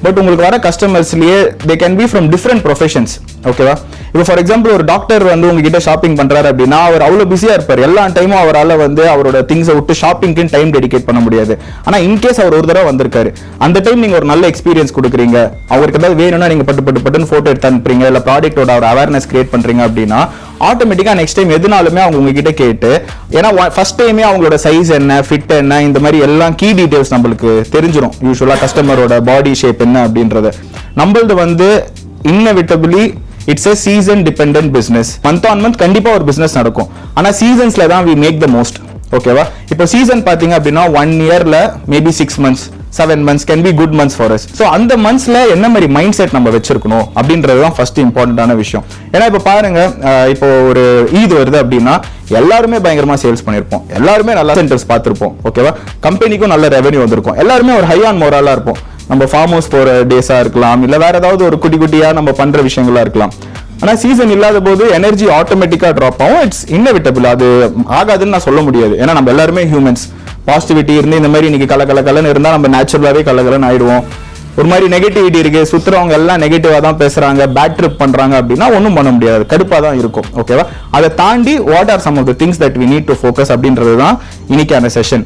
But உங்களுக்கு வர கஸ்டமர்ஸ்லயே they can be from different professions. ஓகேவா? இப்போ ஃபார் எக்ஸாம்பிள் ஒரு டாக்டர் வந்து உங்ககிட்ட ஷாப்பிங் பண்றாரு அப்படின்னா அவர் அவ்வளவு பிஸியா இருப்பார், எல்லா டைமும் அவரால் வந்து அவரோட திங்ஸை விட்டு ஷாப்பிங்க்கு டைம் டெடிகேட் பண்ண முடியாது. ஆனா இன்கேஸ் அவர் ஒரு தடவை வந்திருக்காரு, அந்த டைம் நீங்க ஒரு நல்ல எக்ஸ்பீரியன்ஸ் கொடுக்குறீங்க, அவருக்கு ஏதாவது வேணும்னா நீங்க பட்டு போட்டோ எடுத்து அனுப்புறீங்க, இல்ல ப்ராடக்டோட ஒரு அவேர்னஸ் கிரியேட் பண்றீங்க அப்படின்னா ஆட்டோமேட்டிக்கா நெக்ஸ்ட் டைம் எதுனாலுமே அவங்க உங்ககிட்ட கேட்டு, ஏன்னா ஃபர்ஸ்ட் டைமே அவங்களோட சைஸ் என்ன, ஃபிட் என்ன, இந்த மாதிரி எல்லாம் கீ டீடைல்ஸ் நம்மளுக்கு தெரிஞ்சிடும். யூஸ்வலா கஸ்டமரோட பாடி ஷேப் என்ன அப்படின்றது. நம்மளது வந்து inevitably it's a season dependent business. Month on month கண்டிப்பா ஒரு பிசினஸ் நடக்கும். ஆனா சீசன்ஸ்ல தான் we make the most. ஓகேவா? இப்போ சீசன் பாத்தீங்க அப்படின்னா 1 இயர்ல maybe 6 months 7 months can be good months for us. So அந்த மந்த்ஸ்ல என்ன மாதிரி மைண்ட் செட் நம்ம வச்சிருக்கணும் அப்படின்றது தான் ஃபர்ஸ்ட் இம்பார்ட்டன்டான விஷயம். ஏன்னா இப்போ பாருங்க, இப்போ ஒரு ஈத் வருது அப்படின்னா எல்லாருமே பயங்கரமா சேல்ஸ் பண்ணிருப்போம், எல்லாருமே நல்ல சென்டர்ஸ் பார்த்திருப்போம். ஓகேவா? கம்பெனிக்கும் நல்ல ரெவென்யூ வந்திருக்கும், எல்லாருமே ஒரு ஹை ஆன் மோரலா இருப்போம். நம்ம ஃபார்ம் ஹவுஸ் போற டேஸா இருக்கலாம், இல்ல வேற ஏதாவது ஒரு குட்டி குட்டியா நம்ம பண்ற விஷயங்களா இருக்கலாம். ஆனா சீசன் இல்லாத போது எனர்ஜி ஆட்டோமேட்டிக்கா டிராப் ஆகும். இட்ஸ் இன்னெவிட்டபிள், அது ஆகாதுன்னு நான் சொல்ல முடியாது. ஏன்னா நம்ம எல்லாருமே ஹியூமன்ஸ். பாசிட்டிவிட்டி இருந்து இந்த மாதிரி இன்னைக்கு கலன்னு இருந்தா நம்ம நேச்சுரலாவே கலன்னு ஆயிடுவோம். ஒரு மாதிரி நெகட்டிவிட்டி இருக்கு, சுத்துறவங்க எல்லாம் நெகட்டிவா தான் பேசுறாங்க, பேட் ட்ரிப் பண்றாங்க அப்படின்னா ஒன்றும் பண்ண முடியாது, கடுப்பா தான் இருக்கும். ஓகேவா? அதை தாண்டி what are some of the things that we need to focus அப்படின்றது தான் இன்னைக்கான செஷன்.